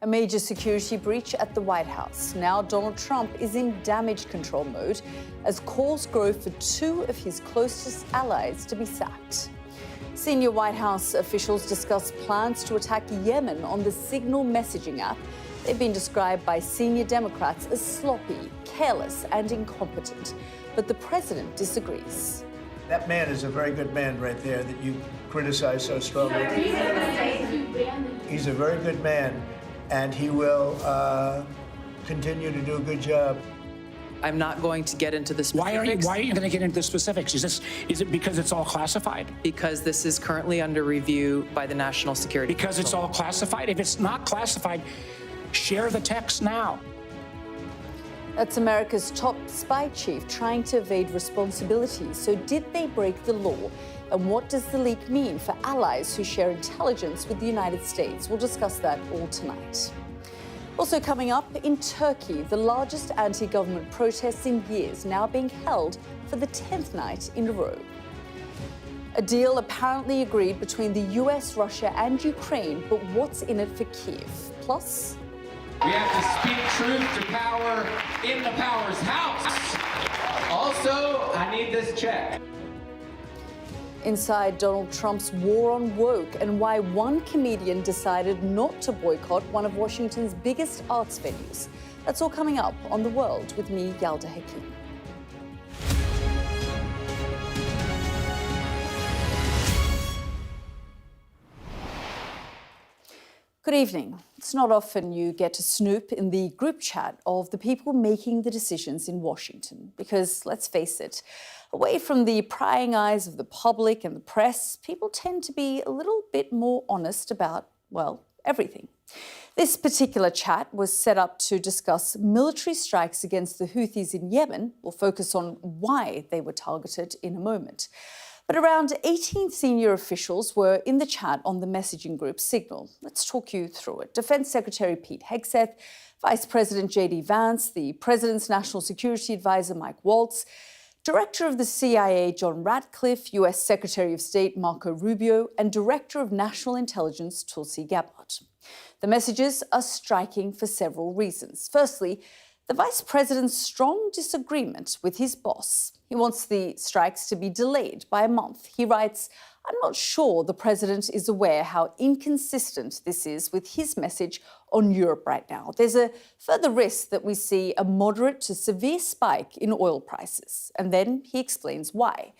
A major security breach at the White House. Now Donald Trump is in damage control mode as calls grow for two of his closest allies to be sacked. Senior White House officials discuss plans to attack Yemen on the Signal messaging app. They've been described by senior Democrats as sloppy, careless and incompetent. But the president disagrees. That man is a very good man right there that you criticize so strongly. He's a very good man, and he will continue to do a good job. I'm not going to get into the specifics. Why are you going to get into the specifics? Is it because it's all classified? Because this is currently under review by the National Security Because Council. it's all classified? If it's not classified, share the text now. That's America's top spy chief trying to evade responsibility. So did they break the law? And what does the leak mean for allies who share intelligence with the United States? We'll discuss that all tonight. Also coming up, in Turkey, the largest anti-government protests in years now being held for the 10th night in a row. A deal apparently agreed between the US, Russia and Ukraine, but what's in it for Kyiv? Plus, we have to speak truth to power in the power's house. Also, I need this check. inside Donald Trump's war on woke and why one comedian decided not to boycott one of Washington's biggest arts venues. That's all coming up on The World with me, Yalda Hakim. Good evening. It's not often you get to snoop in the group chat of the people making the decisions in Washington because, let's face it, away from the prying eyes of the public and the press, people tend to be a little bit more honest about, well, everything. This particular chat was set up to discuss military strikes against the Houthis in Yemen. We'll focus on why they were targeted in a moment. But around 18 senior officials were in the chat on the messaging group Signal. Let's talk you through it. Defense Secretary Pete Hegseth, Vice President J.D. Vance, the President's National Security Advisor Mike Waltz, Director of the CIA John Ratcliffe, U.S. Secretary of State Marco Rubio, and Director of National Intelligence Tulsi Gabbard. The messages are striking for several reasons. Firstly, the Vice President's strong disagreement with his boss. He wants the strikes to be delayed by a month. He writes, "I'm not sure the President is aware how inconsistent this is with his message on Europe right now. There's a further risk that we see a moderate to severe spike in oil prices." And then he explains why.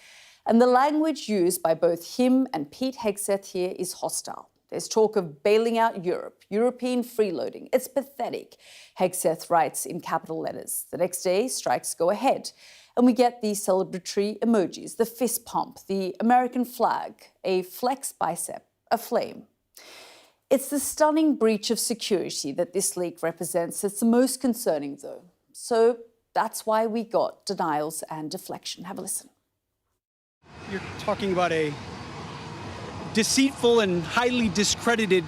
And the language used by both him and Pete Hegseth here is hostile. There's talk of bailing out Europe, European freeloading. It's pathetic, Hegseth writes in capital letters. The next day, strikes go ahead. And we get the celebratory emojis, the fist pump, the American flag, a flex bicep, a flame. It's the stunning breach of security that this leak represents that's the most concerning, though. So that's why we got denials and deflection. Have a listen. You're talking about a deceitful and highly discredited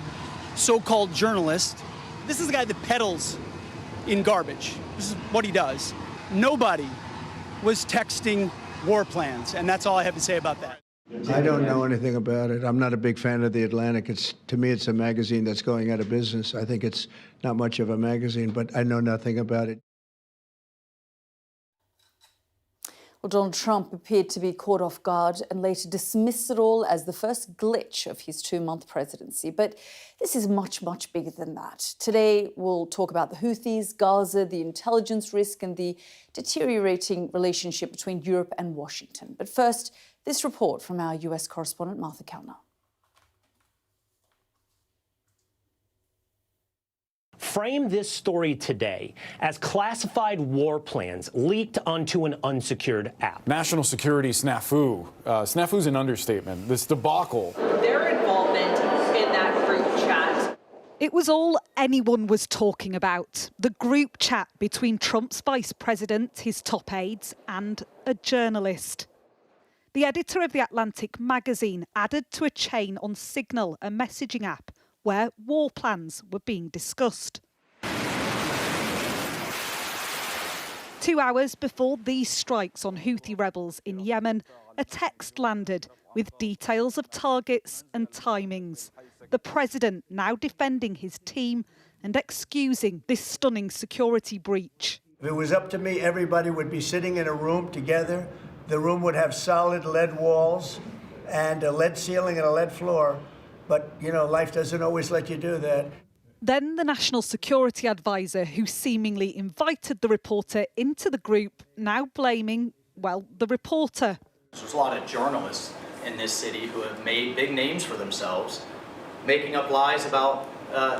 so-called journalist. This is the guy that peddles in garbage. This is what he does. Nobody was texting war plans, and that's all I have to say about that. I don't know anything about it. I'm not a big fan of The Atlantic. To me, it's a magazine that's going out of business. I think it's not much of a magazine, but I know nothing about it. Well, Donald Trump appeared to be caught off guard and later dismissed it all as the first glitch of his 2-month presidency. But this is much, much bigger than that. Today, we'll talk about the Houthis, Gaza, the intelligence risk and the deteriorating relationship between Europe and Washington. But first, this report from our US correspondent, Martha Kellner. Frame this story today as classified war plans leaked onto an unsecured app. National security snafu. Snafu's an understatement. This debacle. Their involvement in that group chat. It was all anyone was talking about. The group chat between Trump's vice president, his top aides, and a journalist. The editor of The Atlantic magazine added to a chain on Signal, a messaging app, where war plans were being discussed. 2 hours before these strikes on Houthi rebels in Yemen, a text landed with details of targets and timings. The president now defending his team and excusing this stunning security breach. If it was up to me, everybody would be sitting in a room together. The room would have solid lead walls and a lead ceiling and a lead floor. But, you know, life doesn't always let you do that. Then the national security advisor who seemingly invited the reporter into the group, now blaming, well, the reporter. There's a lot of journalists in this city who have made big names for themselves, making up lies about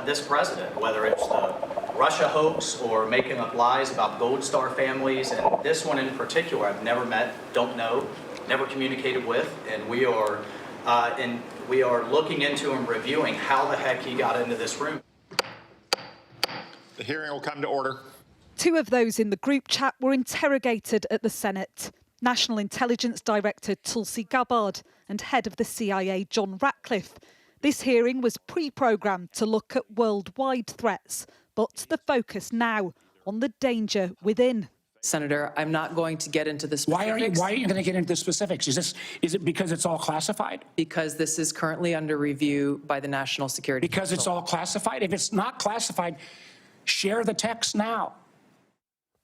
this president, whether it's the Russia hoax or making up lies about Gold Star families. And this one in particular, I've never met, don't know, never communicated with, and we are looking into and reviewing how the heck he got into this room. The hearing will come to order. 2 of those in the group chat were interrogated at the Senate. National Intelligence Director Tulsi Gabbard and head of the CIA John Ratcliffe. This hearing was pre-programmed to look at worldwide threats, but the focus now on the danger within. Senator, I'm not going to get into the specifics. Why are you going to get into the specifics? Is it because it's all classified? Because this is currently under review by the National Security Because Council. it's all classified? If it's not classified, share the text now.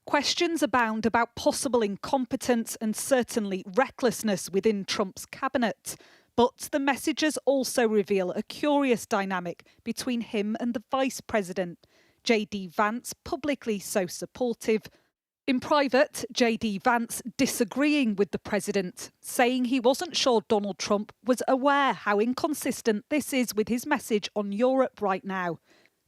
Questions abound about possible incompetence and certainly recklessness within Trump's cabinet. But the messages also reveal a curious dynamic between him and the Vice President. J.D. Vance publicly so supportive. In private, J.D. Vance disagreeing with the president, saying he wasn't sure Donald Trump was aware how inconsistent this is with his message on Europe right now.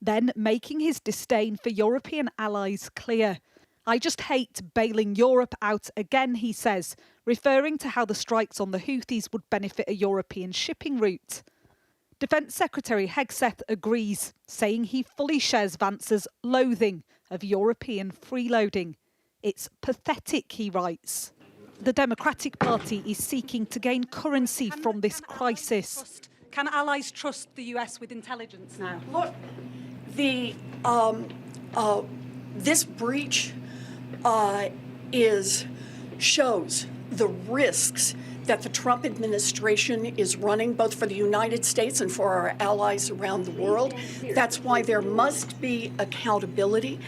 Then making his disdain for European allies clear. I just hate bailing Europe out again, he says, referring to how the strikes on the Houthis would benefit a European shipping route. Defence Secretary Hegseth agrees, saying he fully shares Vance's loathing of European freeloading. It's pathetic, he writes. The Democratic Party is seeking to gain currency from this crisis. Can allies trust the US with intelligence now? Look, this breach shows the risks that the Trump administration is running, both for the United States and for our allies around the world. That's why there must be accountability,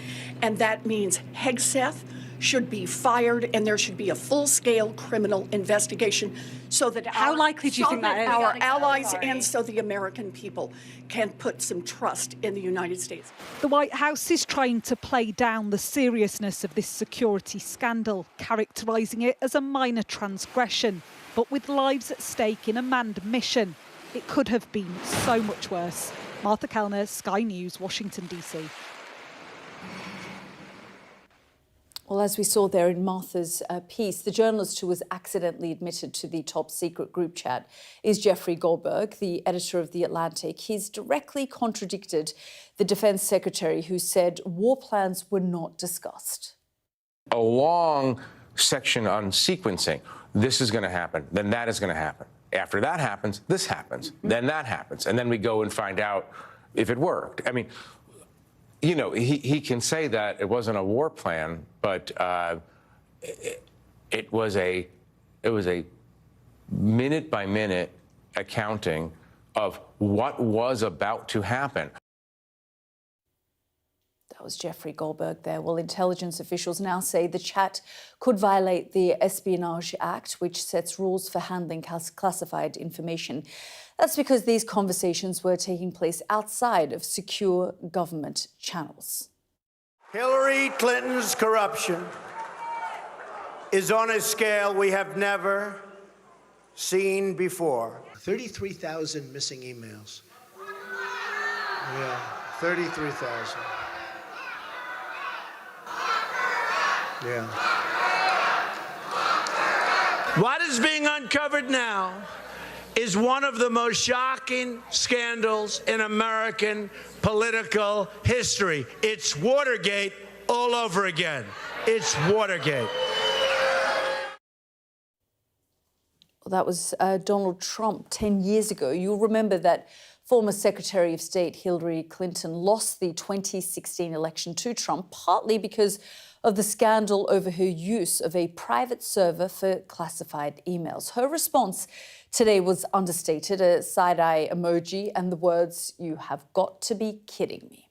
and that means Hegseth should be fired, and there should be a full-scale criminal investigation so that How likely do you think that is? Our allies and so the American people can put some trust in the United States. The White House is trying to play down the seriousness of this security scandal, characterising it as a minor transgression. But with lives at stake in a manned mission, it could have been so much worse. Martha Kellner, Sky News, Washington, D.C. Well, as we saw there in Martha's piece, the journalist who was accidentally admitted to the top secret group chat is Jeffrey Goldberg, the editor of The Atlantic. He's directly contradicted the defense secretary who said war plans were not discussed. A long section on sequencing. This is going to happen, then that is going to happen. After that happens, this happens, then that happens. And then we go and find out if it worked. I mean, you know, he can say that it wasn't a war plan, but it was a minute-by-minute accounting of what was about to happen. That was Jeffrey Goldberg there. Well, intelligence officials now say the chat could violate the Espionage Act, which sets rules for handling classified information. That's because these conversations were taking place outside of secure government channels. Hillary Clinton's corruption is on a scale we have never seen before. 33,000 missing emails. Yeah, 33,000. Yeah. What is being uncovered now is one of the most shocking scandals in American political history. It's Watergate all over again. It's Watergate. Well, that was Donald Trump 10 years ago. You'll remember that former Secretary of State Hillary Clinton lost the 2016 election to Trump, partly because of the scandal over her use of a private server for classified emails. Her response today was understated, a side-eye emoji and the words, "You have got to be kidding me."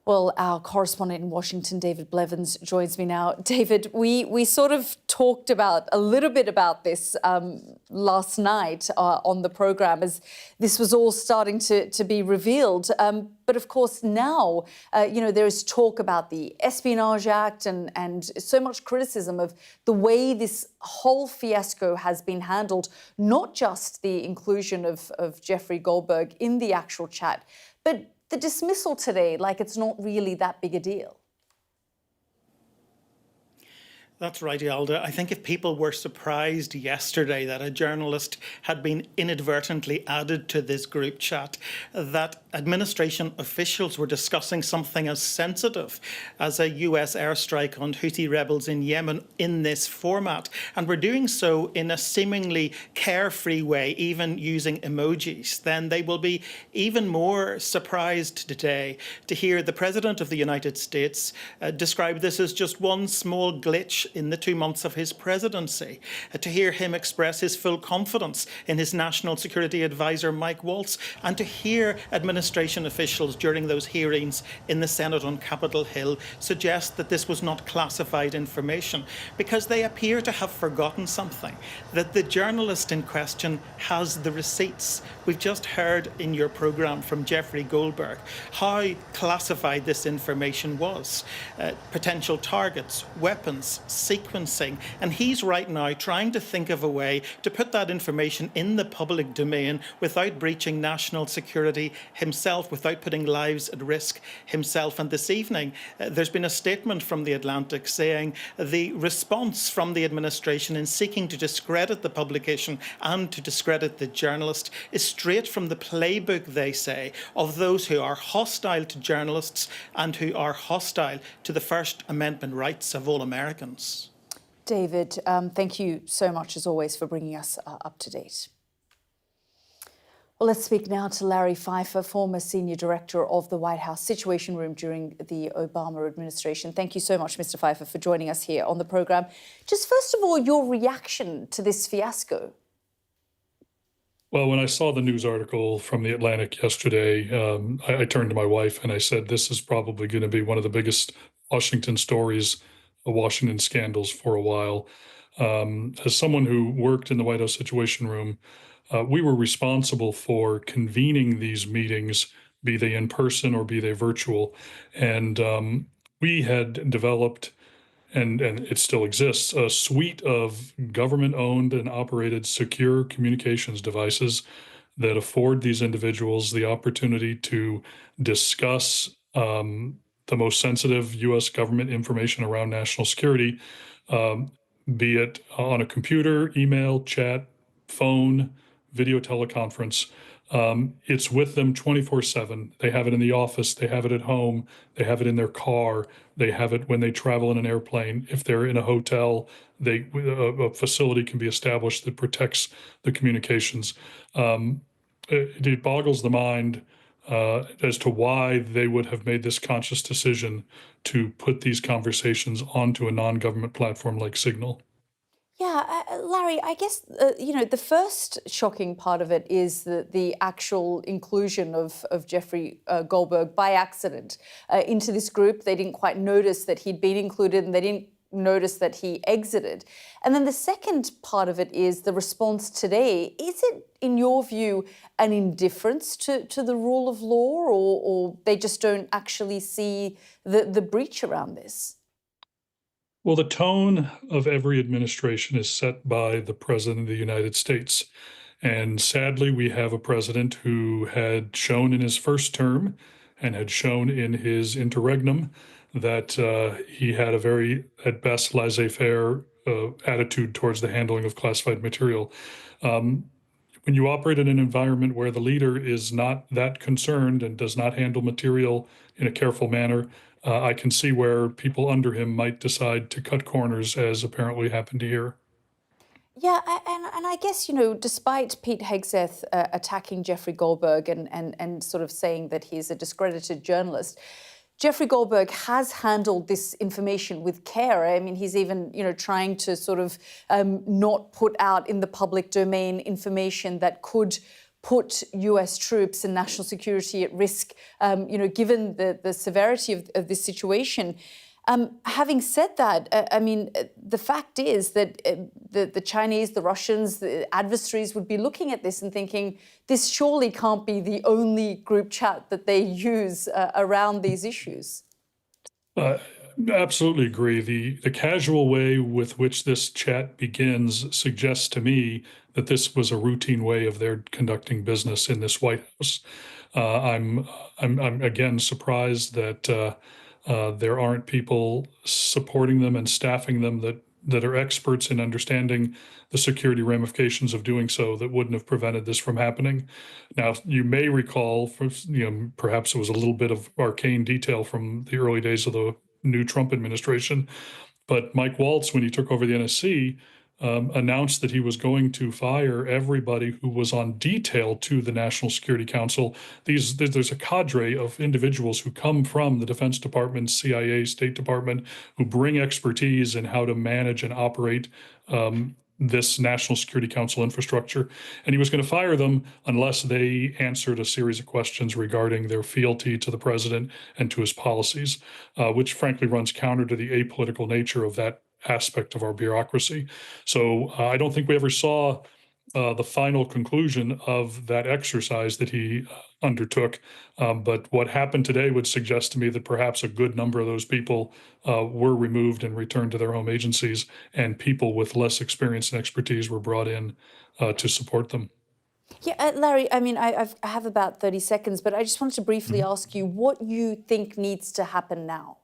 Well, our correspondent in Washington, David Blevins, joins me now. David, we sort of talked about a little bit about this last night on the programme as this was all starting to be revealed. But of course now, there is talk about the Espionage Act and so much criticism of the way this whole fiasco has been handled, not just the inclusion of Jeffrey Goldberg in the actual chat, but the dismissal today, like it's not really that big a deal. That's right, Yalda. I think if people were surprised yesterday that a journalist had been inadvertently added to this group chat, that administration officials were discussing something as sensitive as a US airstrike on Houthi rebels in Yemen in this format, and were doing so in a seemingly carefree way, even using emojis, then they will be even more surprised today to hear the President of the United States describe this as just one small glitch in the 2 months of his presidency, to hear him express his full confidence in his National Security Advisor Mike Waltz, and to hear administration officials during those hearings in the Senate on Capitol Hill suggest that this was not classified information, because they appear to have forgotten something, that the journalist in question has the receipts. We've just heard in your programme from Jeffrey Goldberg how classified this information was. Potential targets, weapons, sequencing, and he's right now trying to think of a way to put that information in the public domain without breaching national security himself, without putting lives at risk himself. And this evening, there's been a statement from The Atlantic saying the response from the administration in seeking to discredit the publication and to discredit the journalist is straight from the playbook, they say, of those who are hostile to journalists and who are hostile to the First Amendment rights of all Americans. David, thank you so much, as always, for bringing us up to date. Well, let's speak now to Larry Pfeiffer, former senior director of the White House Situation Room during the Obama administration. Thank you so much, Mr. Pfeiffer, for joining us here on the programme. Just first of all, your reaction to this fiasco. Well, when I saw the news article from The Atlantic yesterday, I turned to my wife and I said, this is probably going to be one of the biggest Washington stories, Washington scandals for a while. As someone who worked in the White House Situation Room, we were responsible for convening these meetings, be they in person or be they virtual. And we had developed, and it still exists, a suite of government-owned and operated secure communications devices that afford these individuals the opportunity to discuss the most sensitive U.S. government information around national security, be it on a computer, email, chat, phone, video teleconference. It's with them 24/7. They have it in the office, they have it at home, they have it in their car, they have it when they travel in an airplane. If they're in a hotel, a facility can be established that protects the communications. It boggles the mind as to why they would have made this conscious decision to put these conversations onto a non-government platform like Signal. Yeah, Larry, I guess, the first shocking part of it is the actual inclusion of Jeffrey Goldberg by accident into this group. They didn't quite notice that he'd been included, and they didn't notice that he exited. And then the second part of it is the response today. Is it, in your view, an indifference to the rule of law, or they just don't actually see the breach around this? Well, the tone of every administration is set by the President of the United States. And sadly, we have a president who had shown in his first term and had shown in his interregnum that he had a very, at best, laissez-faire attitude towards the handling of classified material. When you operate in an environment where the leader is not that concerned and does not handle material in a careful manner, I can see where people under him might decide to cut corners, as apparently happened here. Yeah, and I guess, despite Pete Hegseth attacking Jeffrey Goldberg and sort of saying that he's a discredited journalist, Jeffrey Goldberg has handled this information with care. I mean, he's even, trying to sort of not put out in the public domain information that could put US troops and national security at risk, given the severity of this situation. Having said that, the fact is that the Chinese, the Russians, the adversaries would be looking at this and thinking, this surely can't be the only group chat that they use around these issues. Absolutely agree. The casual way with which this chat begins suggests to me that this was a routine way of their conducting business in this White House. I'm again surprised that there aren't people supporting them and staffing them that are experts in understanding the security ramifications of doing so that wouldn't have prevented this from happening. Now, you may recall, perhaps it was a little bit of arcane detail from the early days of the new Trump administration, but Mike Waltz, when he took over the NSC, announced that he was going to fire everybody who was on detail to the National Security Council. There's a cadre of individuals who come from the Defense Department, CIA, State Department, who bring expertise in how to manage and operate this National Security Council infrastructure. And he was going to fire them unless they answered a series of questions regarding their fealty to the president and to his policies, which frankly runs counter to the apolitical nature of that aspect of our bureaucracy. So I don't think we ever saw the final conclusion of that exercise that he undertook. But what happened today would suggest to me that perhaps a good number of those people were removed and returned to their home agencies, and people with less experience and expertise were brought in to support them. Yeah, Larry, I have about 30 seconds, but I just wanted to briefly ask you what you think needs to happen now.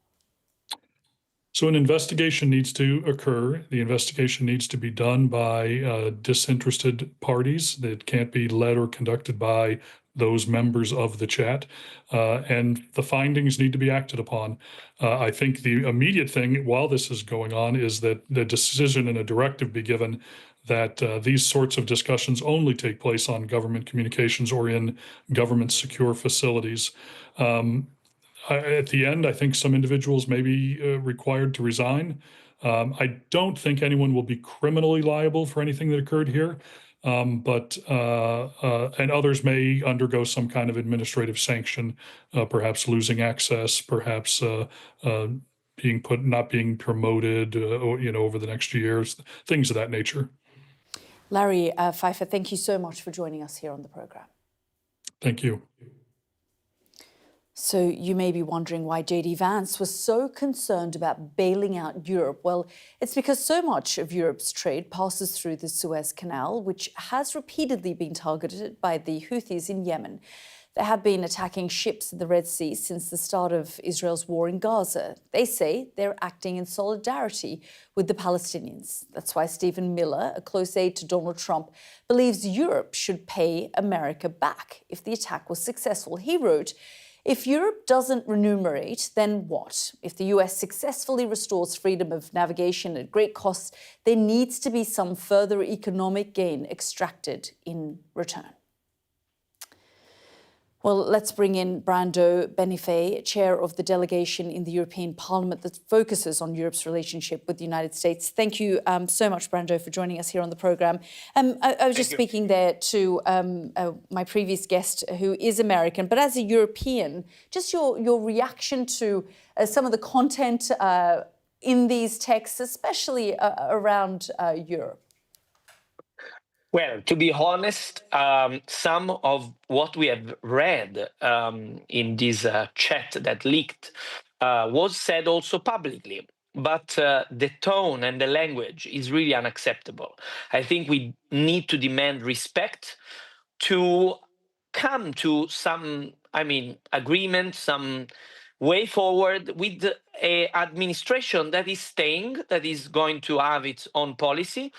So an investigation needs to occur. The investigation needs to be done by disinterested parties. That can't be led or conducted by those members of the chat. And the findings need to be acted upon. I think the immediate thing while this is going on is that the decision and a directive be given that these sorts of discussions only take place on government communications or in government secure facilities. At the end, I think some individuals may be required to resign. I don't think anyone will be criminally liable for anything that occurred here, and others may undergo some kind of administrative sanction, perhaps losing access, perhaps not being promoted, over the next years, things of that nature. Larry Pfeiffer, thank you so much for joining us here on the program. Thank you. So you may be wondering why J.D. Vance was so concerned about bailing out Europe. Well, it's because so much of Europe's trade passes through the Suez Canal, which has repeatedly been targeted by the Houthis in Yemen. They have been attacking ships in the Red Sea since the start of Israel's war in Gaza. They say they're acting in solidarity with the Palestinians. That's why Stephen Miller, a close aide to Donald Trump, believes Europe should pay America back if the attack was successful. He wrote, "If Europe doesn't remunerate, then what? If the US successfully restores freedom of navigation at great cost, there needs to be some further economic gain extracted in return." Well, let's bring in Brando Benifei, chair of the delegation in the European Parliament that focuses on Europe's relationship with the United States. Thank you so much, Brando, for joining us here on the programme. I was just speaking there to my previous guest, who is American, but as a European, just your reaction to some of the content in these texts, especially around Europe. Well, to be honest, some of what we have read in this chat that leaked was said also publicly. But the tone and the language is really unacceptable. I think we need to demand respect to come to some, agreement, some way forward with an administration that is staying, that is going to have its own policy.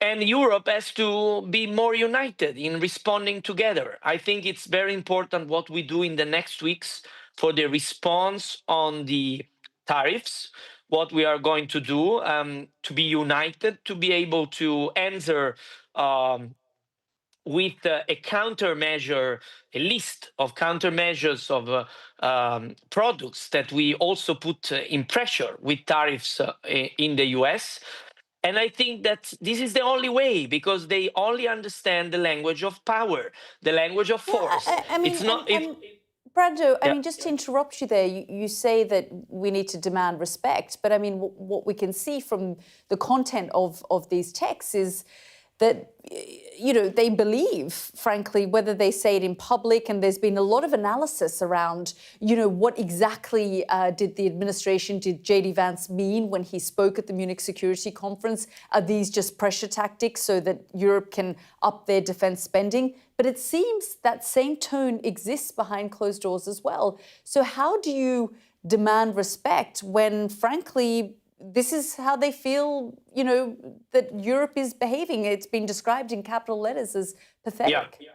And Europe has to be more united in responding together. I think it's very important what we do in the next weeks for the response on the tariffs, what we are going to do to be united, to be able to answer with a countermeasure, a list of countermeasures of products that we also put in pressure with tariffs in the US. And I think that this is the only way, because they only understand the language of power, the language of force. I mean, it's not. Brando, I Yeah. mean, just to interrupt you there, you say that we need to demand respect, but I mean, what we can see from the content of these texts is that, you know, they believe, frankly, whether they say it in public, and there's been a lot of analysis around, you know, what exactly did the administration, did J.D. Vance mean when he spoke at the Munich Security Conference? Are these just pressure tactics so that Europe can up their defence spending? But it seems that same tone exists behind closed doors as well. So how do you demand respect when, frankly, this is how they feel, you know, that Europe is behaving? It's been described in capital letters as pathetic. Yeah.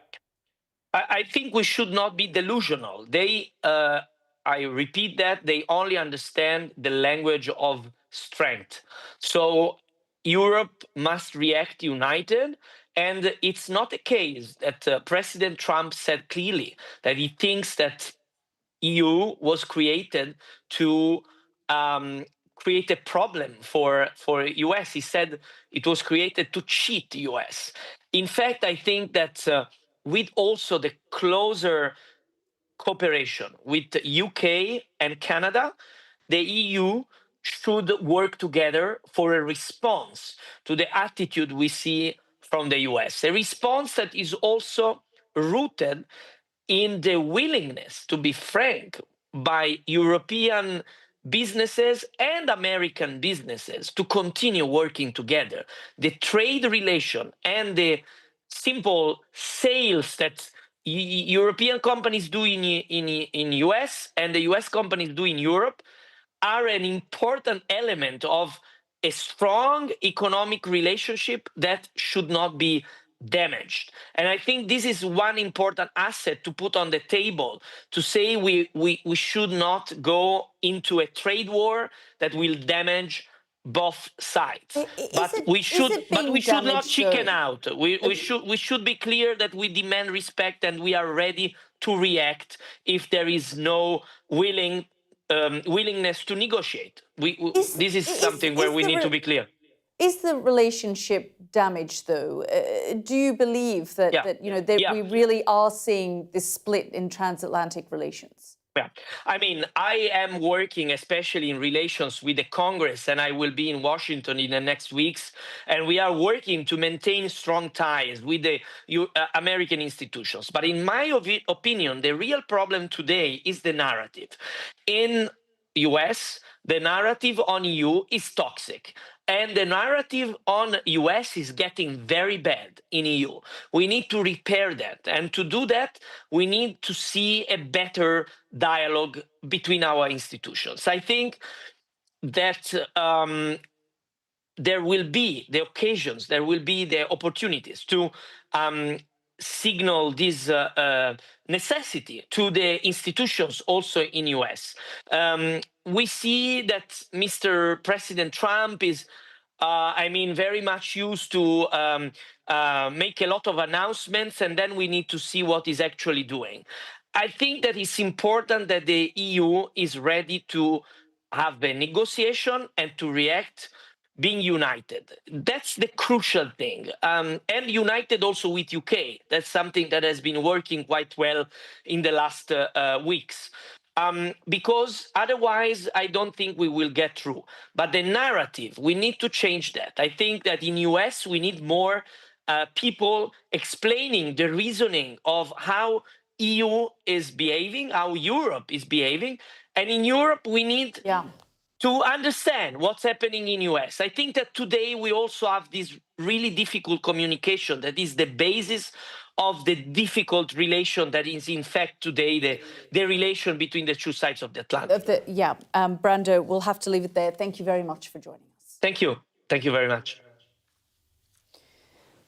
I think we should not be delusional. They, I repeat that, they only understand the language of strength. So Europe must react united. And it's not a case that President Trump said clearly that he thinks that EU was created to create a problem for US. He said it was created to cheat US. In fact, I think that with also the closer cooperation with UK and Canada, the EU should work together for a response to the attitude we see from the US, a response that is also rooted in the willingness, to be frank, by European businesses and American businesses to continue working together. The trade relation and the simple sales that European companies do in US and the US companies do in Europe are an important element of a strong economic relationship that should not be damaged. And I think this is one important asset to put on the table, to say we should not go into a trade war that will damage both sides. But we should not chicken out. We should be clear that we demand respect and we are ready to react if there is no willingness to negotiate. This is something where we need to be clear. Is the relationship damaged, though? Do you believe that you know we really are seeing this split in transatlantic relations? Yeah, I mean, I am working especially in relations with the Congress, and I will be in Washington in the next weeks. And we are working to maintain strong ties with the American institutions. But in my opinion, the real problem today is the narrative. In US, the narrative on EU is toxic. And the narrative on US is getting very bad in EU. We need to repair that. And to do that, we need to see a better dialogue between our institutions. I think that there will be the occasions, there will be the opportunities to signal this necessity to the institutions also in US. We see that Mr. President Trump is, very much used to make a lot of announcements, and then we need to see what he's actually doing. I think that it's important that the EU is ready to have a negotiation and to react being united. That's the crucial thing. And united also with UK. That's something that has been working quite well in the last weeks. Because otherwise, I don't think we will get through. But the narrative, we need to change that. I think that in US, we need more people explaining the reasoning of how EU is behaving, how Europe is behaving. And in Europe, we need to understand what's happening in US. I think that today we also have this really difficult communication that is the basis of the difficult relation that is in fact today the relation between the two sides of the Atlantic. Brando, we'll have to leave it there. Thank you very much for joining us. Thank you. Thank you very much.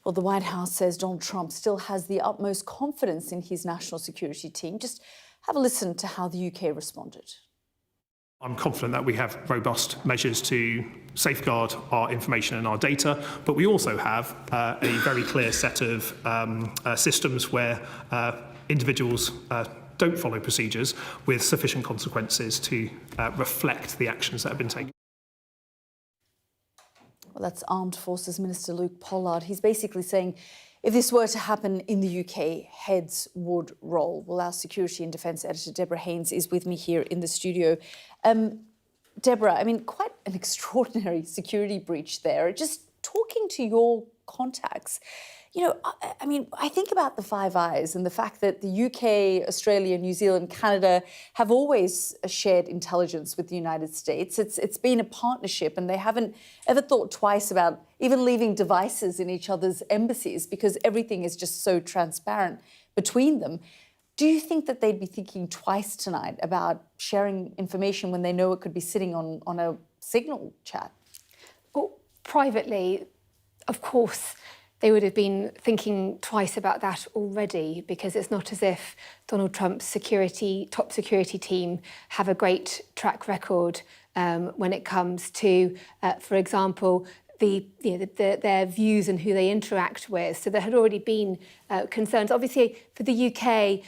Well, the White House says Donald Trump still has the utmost confidence in his national security team. Just have a listen to how the UK responded. I'm confident that we have robust measures to safeguard our information and our data, but we also have a very clear set of systems where individuals don't follow procedures with sufficient consequences to reflect the actions that have been taken. Well, that's Armed Forces Minister Luke Pollard. He's basically saying if this were to happen in the UK, heads would roll. Well, our security and defence editor, Deborah Haynes, is with me here in the studio. Deborah, I mean, quite an extraordinary security breach there. Just talking to your contacts, you know, I mean, I think about the Five Eyes and the fact that the UK, Australia, New Zealand, Canada have always shared intelligence with the United States. It's been a partnership, and they haven't ever thought twice about even leaving devices in each other's embassies because everything is just so transparent between them. Do you think that they'd be thinking twice tonight about sharing information when they know it could be sitting on a Signal chat? Well, privately, of course, they would have been thinking twice about that already, because it's not as if Donald Trump's top security team have a great track record when it comes to, for example, their views and who they interact with. So there had already been concerns. Obviously, for the UK,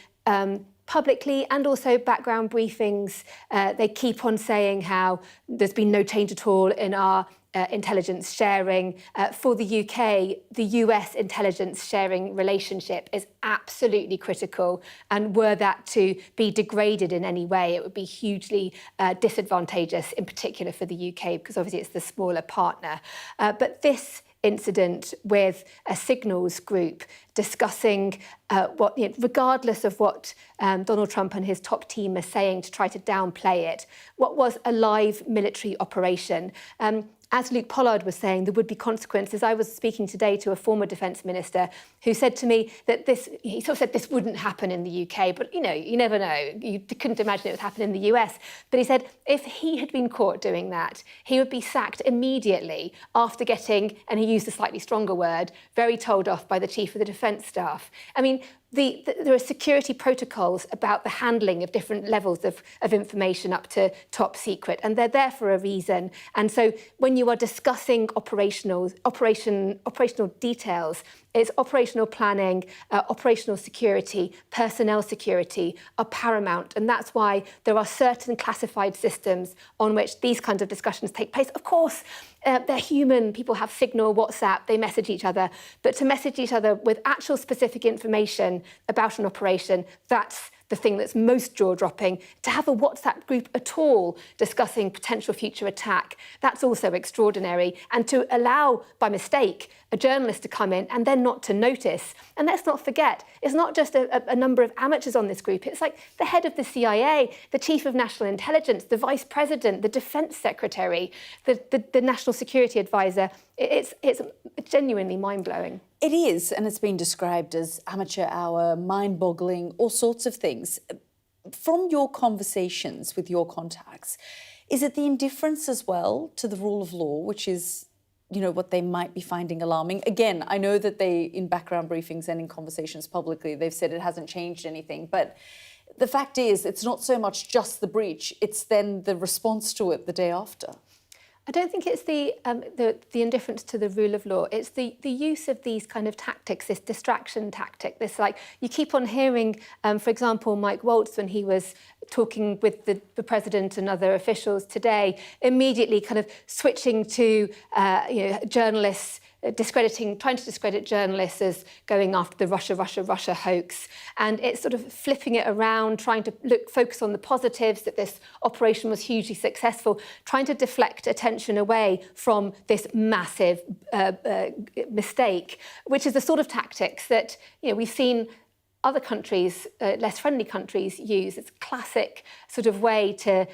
publicly and also background briefings, they keep on saying how there's been no change at all in our intelligence sharing. For the UK, the US intelligence sharing relationship is absolutely critical, and were that to be degraded in any way, it would be hugely disadvantageous, in particular for the UK, because obviously it's the smaller partner. But this incident with a Signals group discussing regardless of what Donald Trump and his top team are saying to try to downplay it, what was a live military operation. As Luke Pollard was saying, there would be consequences. I was speaking today to a former defence minister who said to me that he sort of said this wouldn't happen in the UK, but, you know, you never know. You couldn't imagine it would happen in the US. But he said if he had been caught doing that, he would be sacked immediately after getting, and he used a slightly stronger word, very told off by the chief of the defence staff. I mean, there are security protocols about the handling of different levels of information up to top secret, and they're there for a reason. And so when you are discussing operational details, it's operational planning, operational security, personnel security are paramount. And that's why there are certain classified systems on which these kinds of discussions take place. Of course, they're human. People have Signal, WhatsApp, they message each other. But to message each other with actual specific information about an operation, that's the thing that's most jaw-dropping. To have a WhatsApp group at all discussing potential future attack, that's also extraordinary. And to allow, by mistake, a journalist to come in and then not to notice. And let's not forget, it's not just a number of amateurs on this group. It's like the head of the CIA, the chief of national intelligence, the vice president, the defense secretary, the national security advisor. It's genuinely mind-blowing. It is, and it's been described as amateur hour, mind-boggling, all sorts of things. From your conversations with your contacts, is it the indifference as well to the rule of law, which is, you know, what they might be finding alarming? Again, I know that they, in background briefings and in conversations publicly, they've said it hasn't changed anything, but the fact is it's not so much just the breach, it's then the response to it the day after. I don't think it's the indifference to the rule of law. It's the use of these kind of tactics, this distraction tactic. This, like, you keep on hearing, for example, Mike Waltz, when he was talking with the president and other officials today, immediately kind of switching to journalists, trying to discredit journalists as going after the Russia hoax. And it's sort of flipping it around, trying to focus on the positives, that this operation was hugely successful, trying to deflect attention away from this massive mistake, which is the sort of tactics that, you know, we've seen other countries, less friendly countries, use. It's a classic sort of way to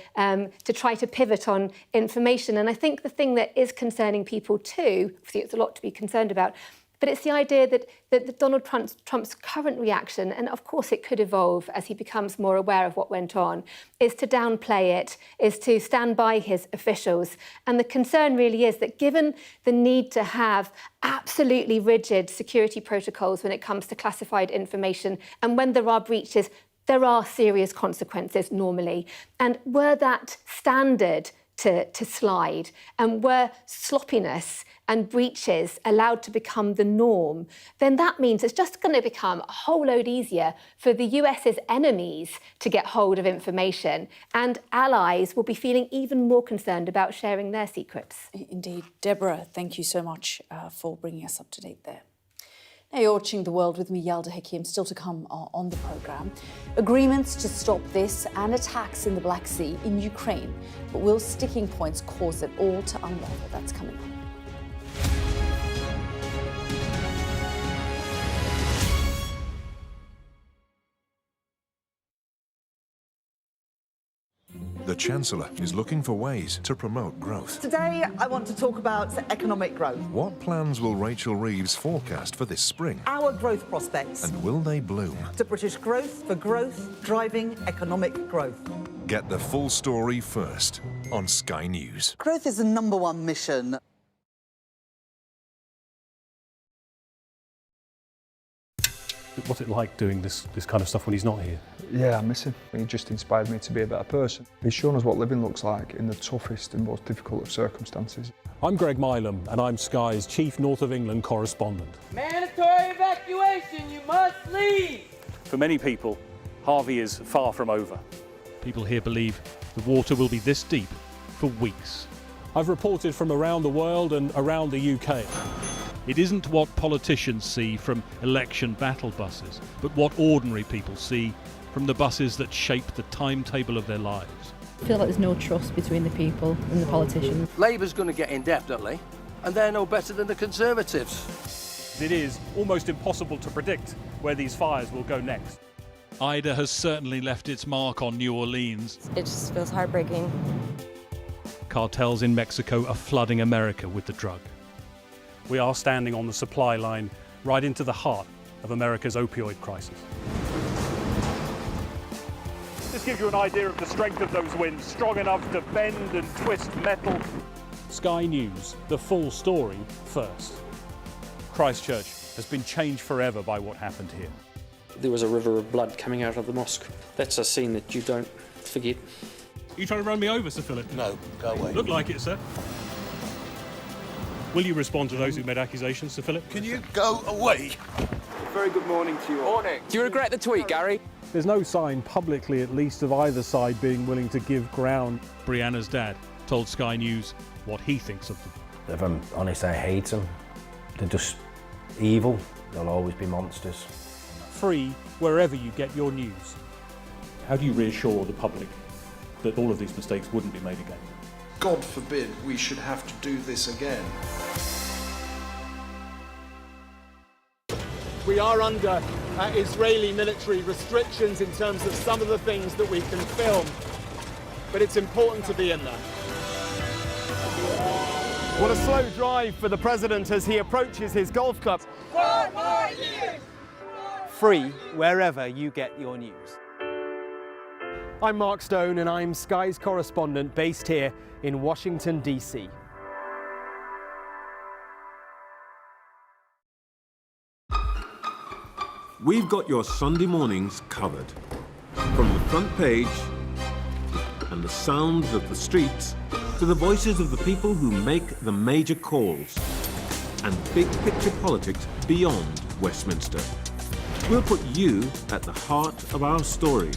try to pivot on information. And I think the thing that is concerning people too, obviously it's a lot to be concerned about, but it's the idea that Donald Trump's current reaction, and of course it could evolve as he becomes more aware of what went on, is to downplay it, is to stand by his officials. And the concern really is that given the need to have absolutely rigid security protocols when it comes to classified information, and when there are breaches, there are serious consequences normally. And were that standard to slide, and were sloppiness and breaches allowed to become the norm, then that means it's just going to become a whole load easier for the US's enemies to get hold of information, and allies will be feeling even more concerned about sharing their secrets. Indeed. Deborah, thank you so much for bringing us up to date there. Now you're watching The World with me, Yalda Hakim, still to come on the programme. Agreements to stop this and attacks in the Black Sea in Ukraine. But will sticking points cause it all to unravel? That's coming up. The Chancellor is looking for ways to promote growth. Today, I want to talk about economic growth. What plans will Rachel Reeves forecast for this spring? Our growth prospects. And will they bloom? To British growth for growth, driving economic growth. Get the full story first on Sky News. Growth is the #1 mission. What's it like doing this kind of stuff when he's not here? Yeah, I miss him. He just inspired me to be a better person. He's shown us what living looks like in the toughest and most difficult of circumstances. I'm Greg Milam, and I'm Sky's Chief North of England correspondent. Mandatory evacuation, you must leave! For many people, Harvey is far from over. People here believe the water will be this deep for weeks. I've reported from around the world and around the UK. It isn't what politicians see from election battle buses, but what ordinary people see from the buses that shape the timetable of their lives. I feel like there's no trust between the people and the politicians. Labour's going to get in definitely, and they're no better than the Conservatives. It is almost impossible to predict where these fires will go next. Ida has certainly left its mark on New Orleans. It just feels heartbreaking. Cartels in Mexico are flooding America with the drug. We are standing on the supply line right into the heart of America's opioid crisis. This gives you an idea of the strength of those winds, strong enough to bend and twist metal. Sky News, the full story first. Christchurch has been changed forever by what happened here. There was a river of blood coming out of the mosque. That's a scene that you don't forget. Are you trying to run me over, Sir Philip? No, go away. Look like it, sir. Will you respond to those who made accusations, Sir Philip? Can you go away? Very good morning to you all. Morning. Do you regret the tweet, Gary? There's no sign, publicly at least, of either side being willing to give ground. Brianna's dad told Sky News what he thinks of them. If I'm honest, I hate them. They're just evil. They'll always be monsters. Free wherever you get your news. How do you reassure the public that all of these mistakes wouldn't be made again? God forbid we should have to do this again. We are under Israeli military restrictions in terms of some of the things that we can film, but it's important to be in there. What a slow drive for the president as he approaches his golf club. 4 more years! Free wherever you get your news. I'm Mark Stone and I'm Sky's correspondent based here in Washington, D.C. We've got your Sunday mornings covered. From the front page and the sounds of the streets to the voices of the people who make the major calls and big picture politics beyond Westminster. We'll put you at the heart of our story.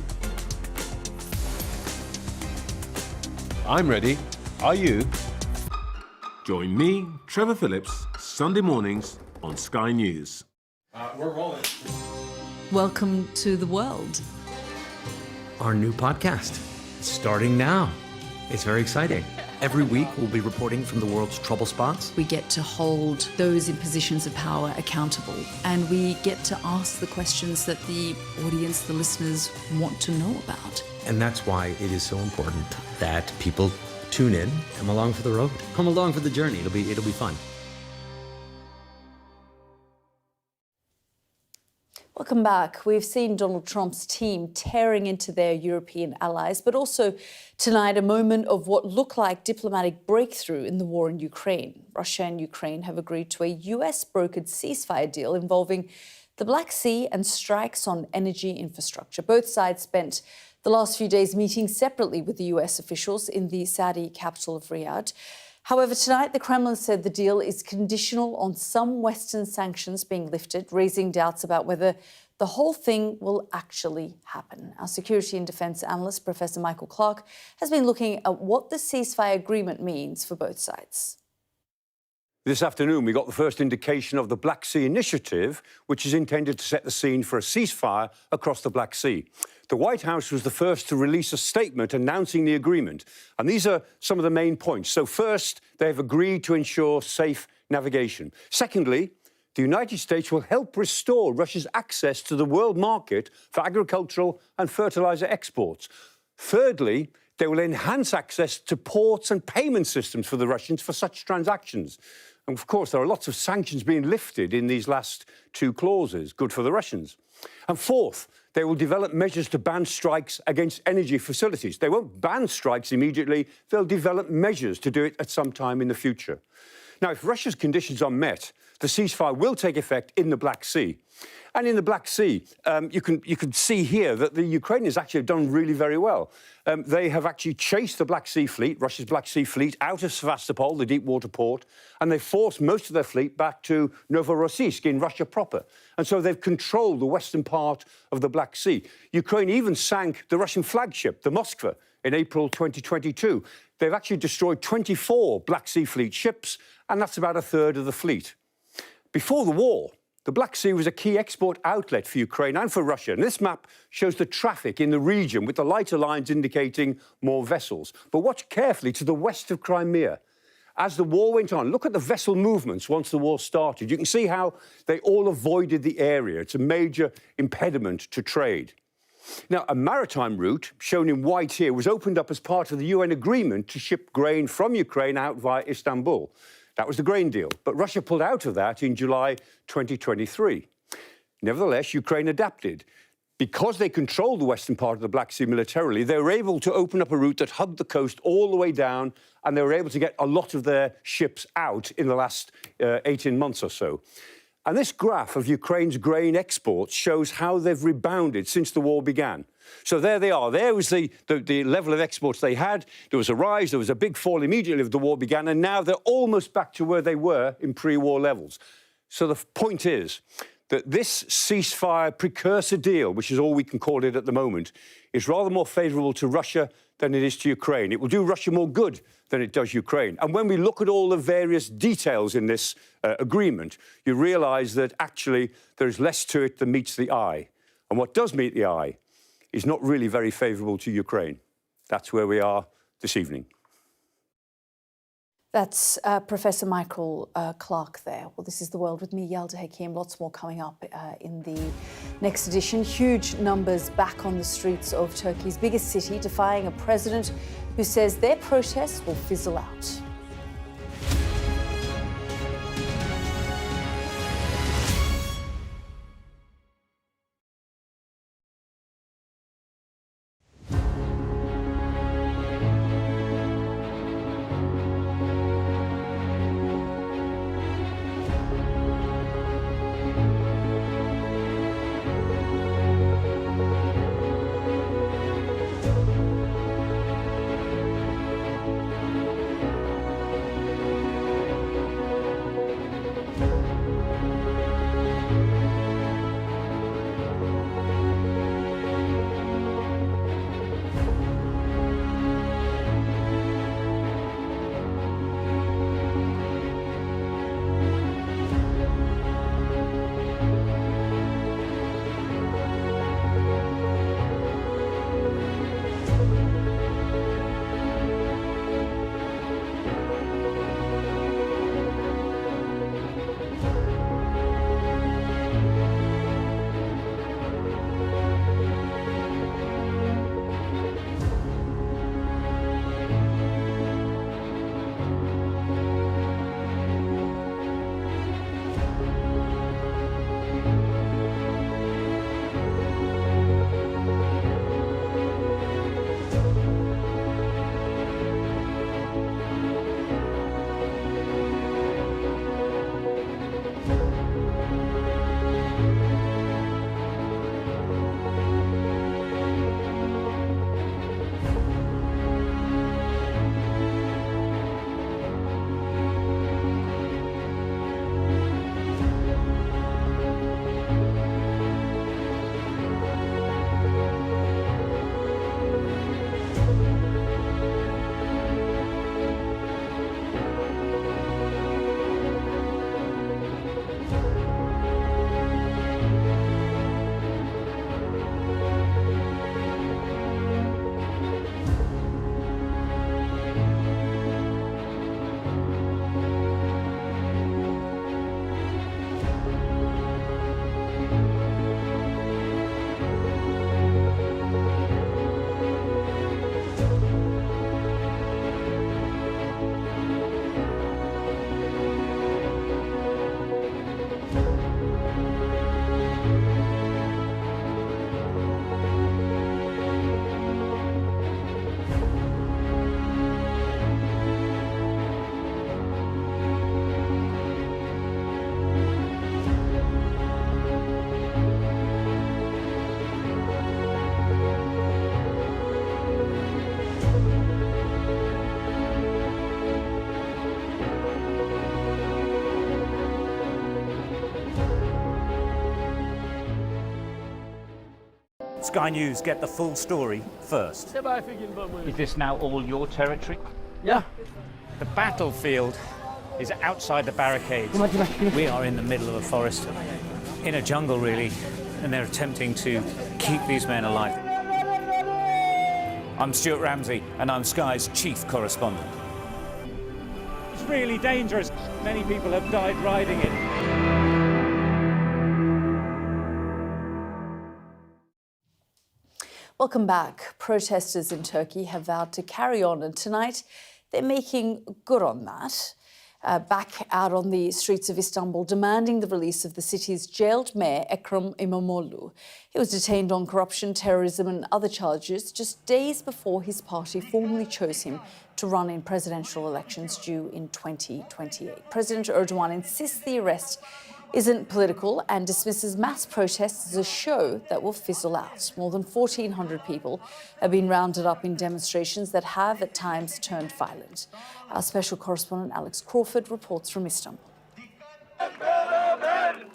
I'm ready. Are you? Join me, Trevor Phillips, Sunday mornings on Sky News. We're rolling. Welcome to the world. Our new podcast, starting now. It's very exciting. Every week, we'll be reporting from the world's trouble spots. We get to hold those in positions of power accountable, and we get to ask the questions that the audience, the listeners, want to know about. And that's why it is so important that people tune in, come along for the road, come along for the journey. It'll be fun. Welcome back. We've seen Donald Trump's team tearing into their European allies, but also tonight a moment of what looked like diplomatic breakthrough in the war in Ukraine. Russia and Ukraine have agreed to a US-brokered ceasefire deal involving the Black Sea and strikes on energy infrastructure. Both sides spent the last few days meeting separately with the US officials in the Saudi capital of Riyadh. However, tonight the Kremlin said the deal is conditional on some Western sanctions being lifted, raising doubts about whether the whole thing will actually happen. Our security and defence analyst, Professor Michael Clark, has been looking at what the ceasefire agreement means for both sides. This afternoon, we got the first indication of the Black Sea Initiative, which is intended to set the scene for a ceasefire across the Black Sea. The White House was the first to release a statement announcing the agreement. And these are some of the main points. So first, they've agreed to ensure safe navigation. Secondly, the United States will help restore Russia's access to the world market for agricultural and fertilizer exports. Thirdly, they will enhance access to ports and payment systems for the Russians for such transactions. And of course, there are lots of sanctions being lifted in these last two clauses, good for the Russians. And fourth, they will develop measures to ban strikes against energy facilities. They won't ban strikes immediately, they'll develop measures to do it at some time in the future. Now, if Russia's conditions are met, the ceasefire will take effect in the Black Sea. And in the Black Sea, you can see here that the Ukrainians actually have done really very well. They have actually chased the Black Sea fleet, Russia's Black Sea fleet, out of Sevastopol, the deep water port, and they forced most of their fleet back to Novorossiysk in Russia proper. And so they've controlled the western part of the Black Sea. Ukraine even sank the Russian flagship, the Moskva, in April 2022. They've actually destroyed 24 Black Sea Fleet ships, and that's about a third of the fleet. Before the war, the Black Sea was a key export outlet for Ukraine and for Russia. And this map shows the traffic in the region with the lighter lines indicating more vessels. But watch carefully to the west of Crimea. As the war went on, look at the vessel movements once the war started. You can see how they all avoided the area. It's a major impediment to trade. Now, a maritime route, shown in white here, was opened up as part of the UN agreement to ship grain from Ukraine out via Istanbul. That was the grain deal, but Russia pulled out of that in July 2023. Nevertheless, Ukraine adapted. Because they controlled the western part of the Black Sea militarily, they were able to open up a route that hugged the coast all the way down, and they were able to get a lot of their ships out in the last 18 months or so. And this graph of Ukraine's grain exports shows how they've rebounded since the war began. So there they are. There was the level of exports they had. There was a rise. There was a big fall immediately as the war began. And now they're almost back to where they were in pre-war levels. So the point is that this ceasefire precursor deal, which is all we can call it at the moment, is rather more favourable to Russia than it is to Ukraine. It will do Russia more good than it does Ukraine. And when we look at all the various details in this agreement, you realise that actually there is less to it than meets the eye. And what does meet the eye is not really very favourable to Ukraine. That's where we are this evening. That's Professor Michael Clark there. Well, this is The World with me, Yalda Hakim. Lots more coming up in the next edition. Huge numbers back on the streets of Turkey's biggest city, defying a president who says their protests will fizzle out. Sky News get the full story first. Is this now all your territory? Yeah. The battlefield is outside the barricades. We are in the middle of a forest, in a jungle really, and they're attempting to keep these men alive. I'm Stuart Ramsey, and I'm Sky's chief correspondent. It's really dangerous. Many people have died riding it. Welcome back. Protesters in Turkey have vowed to carry on, and tonight they're making good on that. Back out on the streets of Istanbul, demanding the release of the city's jailed mayor, Ekrem İmamoğlu. He was detained on corruption, terrorism and other charges just days before his party formally chose him to run in presidential elections due in 2028. President Erdogan insists the arrest isn't political and dismisses mass protests as a show that will fizzle out. More than 1,400 people have been rounded up in demonstrations that have at times turned violent. Our special correspondent Alex Crawford reports from Istanbul.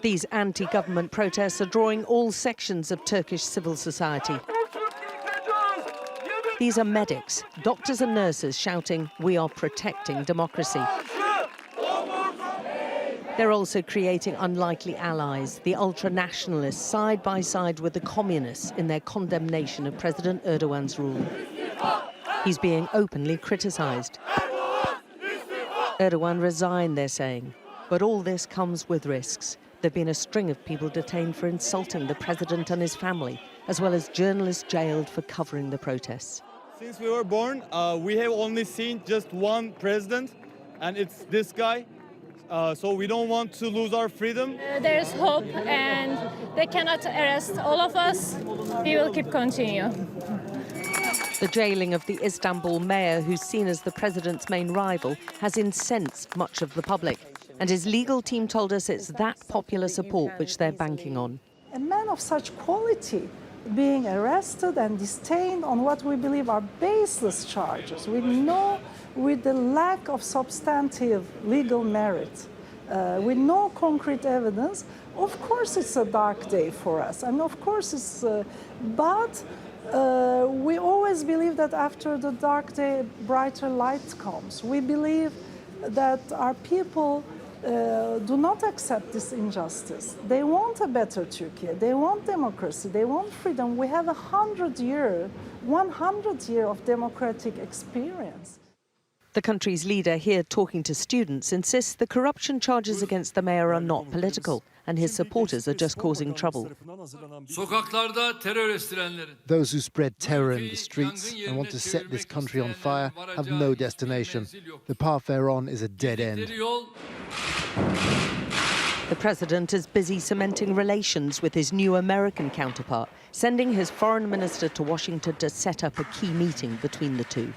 These anti-government protests are drawing all sections of Turkish civil society. These are medics, doctors and nurses shouting, "We are protecting democracy." They're also creating unlikely allies, the ultra-nationalists side by side with the communists in their condemnation of President Erdogan's rule. He's being openly criticised. Erdogan resigned, they're saying. But all this comes with risks. There have been a string of people detained for insulting the president and his family, as well as journalists jailed for covering the protests. Since we were born, we have only seen just one president, and it's this guy. So we don't want to lose our freedom. There's hope, and they cannot arrest all of us. We will keep continue. The jailing of the Istanbul mayor, who's seen as the president's main rival, has incensed much of the public. And his legal team told us it's that popular support which they're banking on. A man of such quality being arrested and detained on what we believe are baseless charges, with the lack of substantive legal merit, with no concrete evidence. Of course it's a dark day for us, and of course it's, but we always believe that after the dark day, brighter light comes. We believe that our people do not accept this injustice. They want a better Turkey. They want democracy. They want freedom. We have 100 year of democratic experience. The country's leader, here talking to students, insists the corruption charges against the mayor are not political and his supporters are just causing trouble. Those who spread terror in the streets and want to set this country on fire have no destination. The path they're on is a dead end. The president is busy cementing relations with his new American counterpart, sending his foreign minister to Washington to set up a key meeting between the two.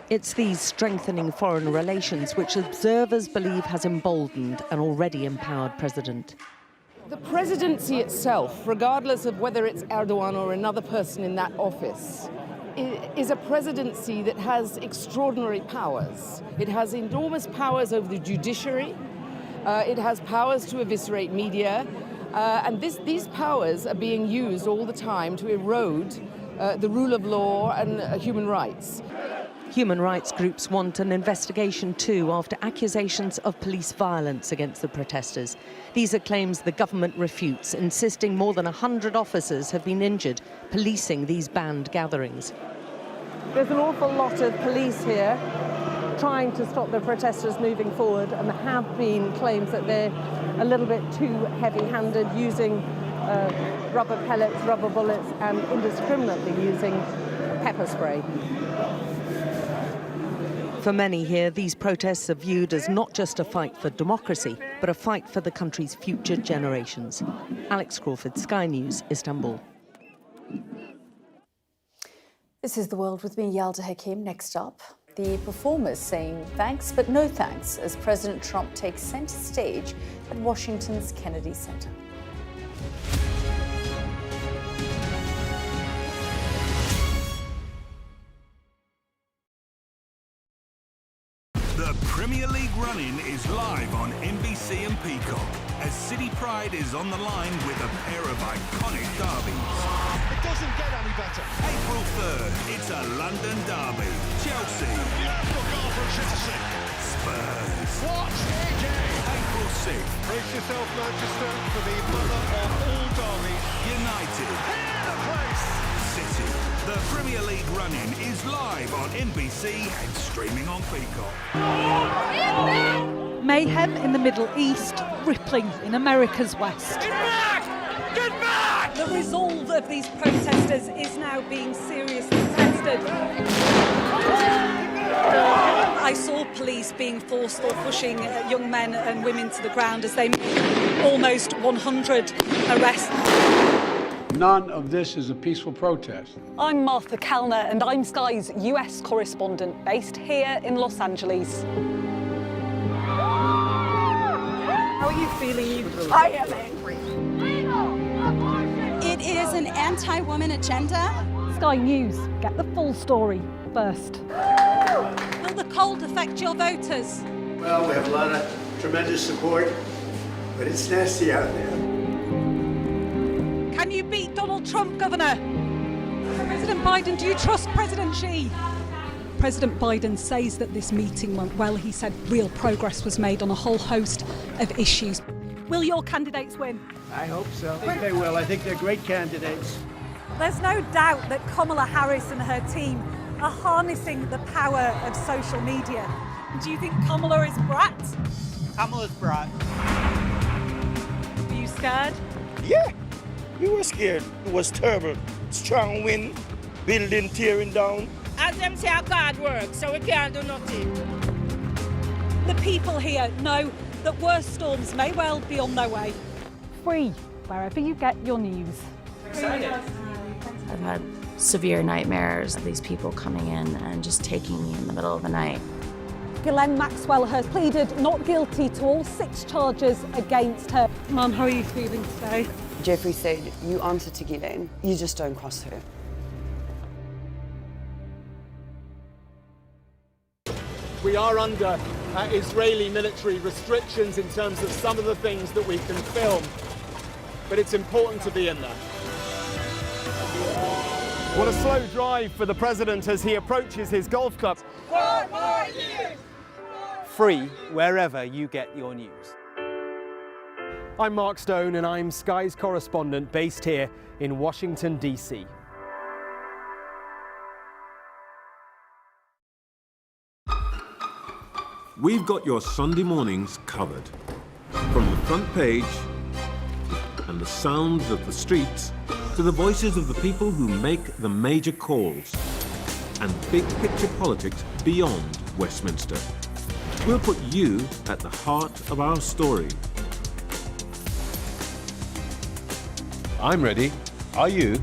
It's these strengthening foreign relations which observers believe has emboldened an already empowered president. The presidency itself, regardless of whether it's Erdogan or another person in that office, is a presidency that has extraordinary powers. It has enormous powers over the judiciary. It has powers to eviscerate media. And these powers are being used all the time to erode the rule of law and human rights. Human rights groups want an investigation too after accusations of police violence against the protesters. These are claims the government refutes, insisting more than 100 officers have been injured policing these banned gatherings. There's an awful lot of police here trying to stop the protesters moving forward, and there have been claims that they're a little bit too heavy-handed, using rubber pellets, rubber bullets, and indiscriminately using pepper spray. For many here, these protests are viewed as not just a fight for democracy, but a fight for the country's future generations. Alex Crawford, Sky News, Istanbul. This is The World with me, Yalda Hakim. Next up, the performers saying thanks but no thanks as President Trump takes centre stage at Washington's Kennedy Center. The Premier League run-in is live on NBC and Peacock as City Pride is on the line with a pair of iconic derbies. doesn't get any better. April 3rd, it's a London derby. Chelsea. Beautiful goal from Chelsea. Spurs. What a game. April 6th. Brace yourself, Manchester, for the mother of all derbies. United. Hear the place. City. The Premier League run-in is live on NBC and streaming on Peacock. Mayhem in the Middle East, rippling in America's West. Get back! Get back! The resolve of these protesters is now being seriously tested. I saw police being forced or pushing young men and women to the ground as they made almost 100 arrests. None of this is a peaceful protest. I'm Martha Kellner and I'm Sky's US correspondent based here in Los Angeles. How are you feeling? I am angry. It is an anti-woman agenda. Sky News, get the full story first. Will the cold affect your voters? Well, we have a lot of tremendous support, but it's nasty out there. Can you beat Donald Trump, Governor? President Biden, do you trust President Xi? President Biden says that this meeting went well. He said real progress was made on a whole host of issues. Will your candidates win? I hope so. I think they will. I think they're great candidates. There's no doubt that Kamala Harris and her team are harnessing the power of social media. Do you think Kamala is brat? Kamala's brat. Are you scared? Yeah, we were scared. It was terrible. Strong wind, building tearing down. As them say, our God works, so we can't do nothing. The people here know that worse storms may well be on their way. Free, wherever you get your news. I've had severe nightmares of these people coming in and just taking me in the middle of the night. Ghislaine Maxwell has pleaded not guilty to all 6 charges against her. Mum, how are you feeling today? Jeffrey said, you answer to Ghislaine, you just don't cross her. We are under Israeli military restrictions in terms of some of the things that we can film, but it's important to be in there. What a slow drive for the president as he approaches his golf club. 4 more years! Free wherever you get your news. I'm Mark Stone and I'm Sky's correspondent based here in Washington, D.C. We've got your Sunday mornings covered. From the front page and the sounds of the streets to the voices of the people who make the major calls and big picture politics beyond Westminster. We'll put you at the heart of our story. I'm ready. Are you?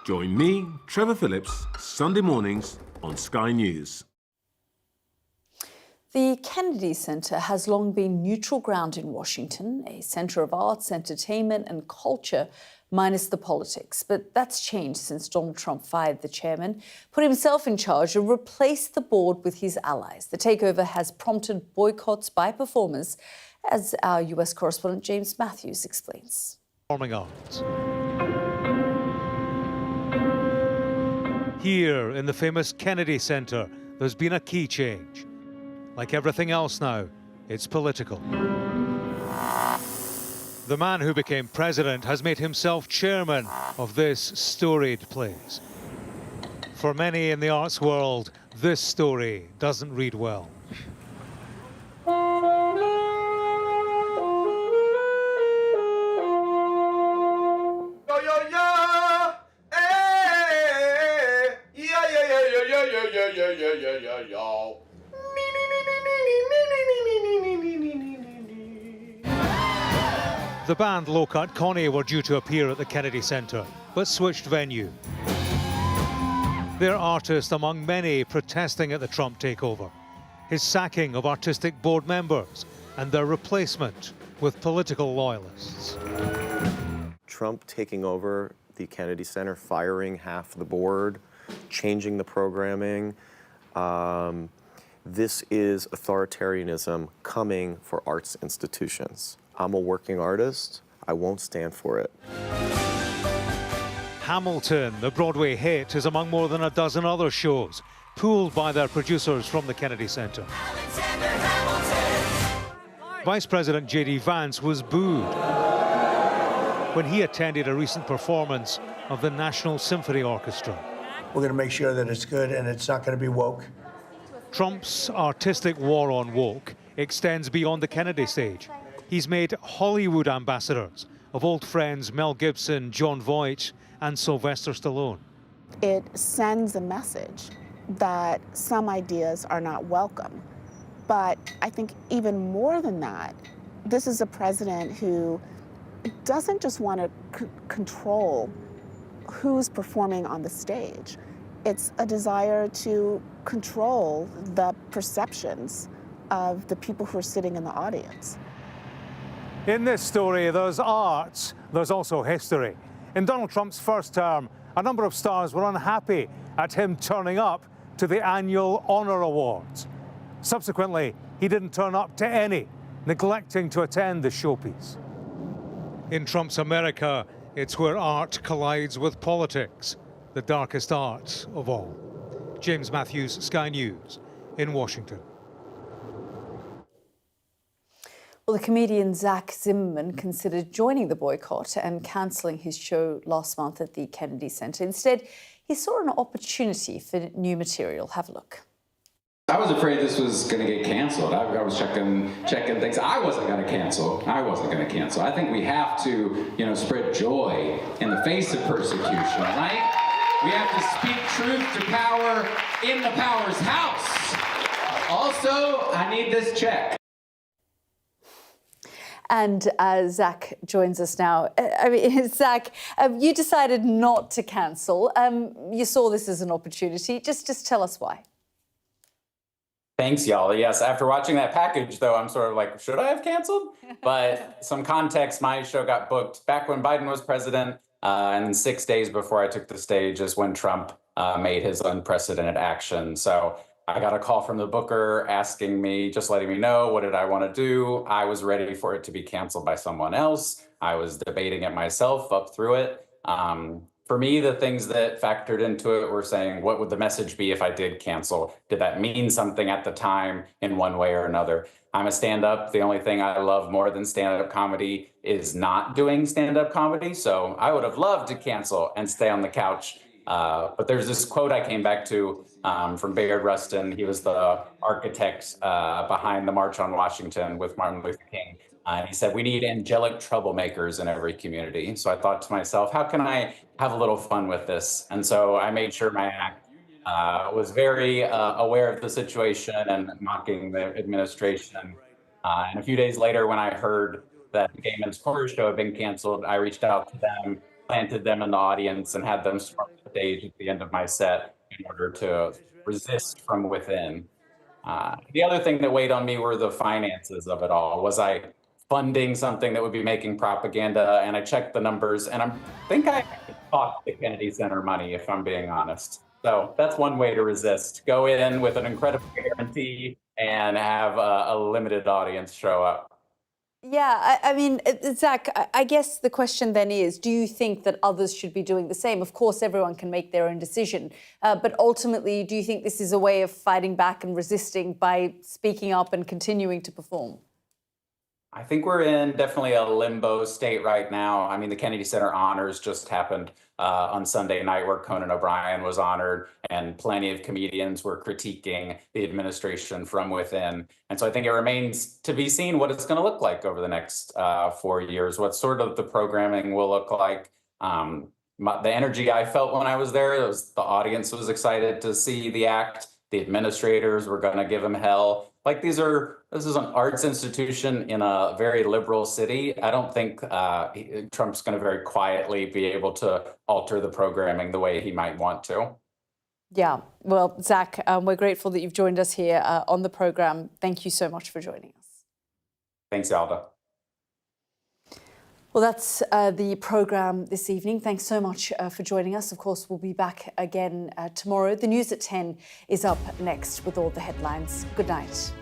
Join me, Trevor Phillips, Sunday mornings on Sky News. The Kennedy Center has long been neutral ground in Washington, a center of arts, entertainment and culture, minus the politics. But that's changed since Donald Trump fired the chairman, put himself in charge and replaced the board with his allies. The takeover has prompted boycotts by performers, as our US correspondent James Matthews explains. Performing arts. Here in the famous Kennedy Center, there's been a key change. Like everything else now, it's political. The man who became president has made himself chairman of this storied place. For many in the arts world, this story doesn't read well. The band Low Cut Connie were due to appear at the Kennedy Center, but switched venue. They're artists among many protesting at the Trump takeover, his sacking of artistic board members, and their replacement with political loyalists. Trump taking over the Kennedy Center, firing half the board, changing the programming. This is authoritarianism coming for arts institutions. I'm a working artist. I won't stand for it. Hamilton, the Broadway hit, is among more than a dozen other shows, pooled by their producers from the Kennedy Center. Vice President J.D. Vance was booed when he attended a recent performance of the National Symphony Orchestra. We're going to make sure that it's good and it's not going to be woke. Trump's artistic war on woke extends beyond the Kennedy stage. He's made Hollywood ambassadors of old friends Mel Gibson, Jon Voight, and Sylvester Stallone. It sends a message that some ideas are not welcome. But I think even more than that, this is a president who doesn't just want to control who's performing on the stage. It's a desire to control the perceptions of the people who are sitting in the audience. In this story, there's art, there's also history. In Donald Trump's first term, a number of stars were unhappy at him turning up to the annual honor awards. Subsequently, he didn't turn up to any, neglecting to attend the showpiece. In Trump's America, it's where art collides with politics, the darkest art of all. James Matthews, Sky News, in Washington. Well, the comedian Zach Zimmerman considered joining the boycott and cancelling his show last month at the Kennedy Center. Instead, he saw an opportunity for new material. Have a look. I was afraid this was going to get canceled. I was checking things. I wasn't going to cancel. I think we have to, spread joy in the face of persecution, right? We have to speak truth to power in the power's house. Also, I need this check. And Zach joins us now. Zach, you decided not to cancel. You saw this as an opportunity. Just tell us why. Thanks, Yalda. Yes, after watching that package, though, I'm sort of like, should I have canceled? But some context, my show got booked back when Biden was president, and 6 days before I took the stage is when Trump made his unprecedented action. So I got a call from the booker asking me, just letting me know, what did I want to do? I was ready for it to be canceled by someone else. I was debating it myself up through it. For me, the things that factored into it were saying, what would the message be if I did cancel? Did that mean something at the time in one way or another? I'm a stand-up. The only thing I love more than stand-up comedy is not doing stand-up comedy. So I would have loved to cancel and stay on the couch. But there's this quote I came back to from Bayard Rustin. He was the architect behind the March on Washington with Martin Luther King. And he said, we need angelic troublemakers in every community. So I thought to myself, how can I have a little fun with this? And so I made sure my act was very aware of the situation and mocking the administration. And a few days later, when I heard that the Gay Men's Chorus show had been canceled, I reached out to them, planted them in the audience, and had them storm the stage at the end of my set in order to resist from within. The other thing that weighed on me were the finances of it all. Was I funding something that would be making propaganda? And I checked the numbers, and I think I cost the Kennedy Center money, if I'm being honest. So that's one way to resist. Go in with an incredible guarantee and have a limited audience show up. Yeah, I mean, Zach, I guess the question then is, do you think that others should be doing the same? Of course, everyone can make their own decision. But ultimately, do you think this is a way of fighting back and resisting by speaking up and continuing to perform? I think we're in definitely a limbo state right now. I mean, the Kennedy Center honors just happened on Sunday night, where Conan O'Brien was honored, and plenty of comedians were critiquing the administration from within. And so I think it remains to be seen what it's going to look like over the next 4 years, what sort of the programming will look like. The energy I felt when I was there, the audience was excited to see the act. The administrators were going to give him hell. Like, this is an arts institution in a very liberal city. I don't think Trump's going to very quietly be able to alter the programming the way he might want to. Yeah, well, Zach, we're grateful that you've joined us here on the program. Thank you so much for joining us. Thanks, Yalda. Well, that's the program this evening. Thanks so much for joining us. Of course, we'll be back again tomorrow. The news at 10 is up next with all the headlines. Good night.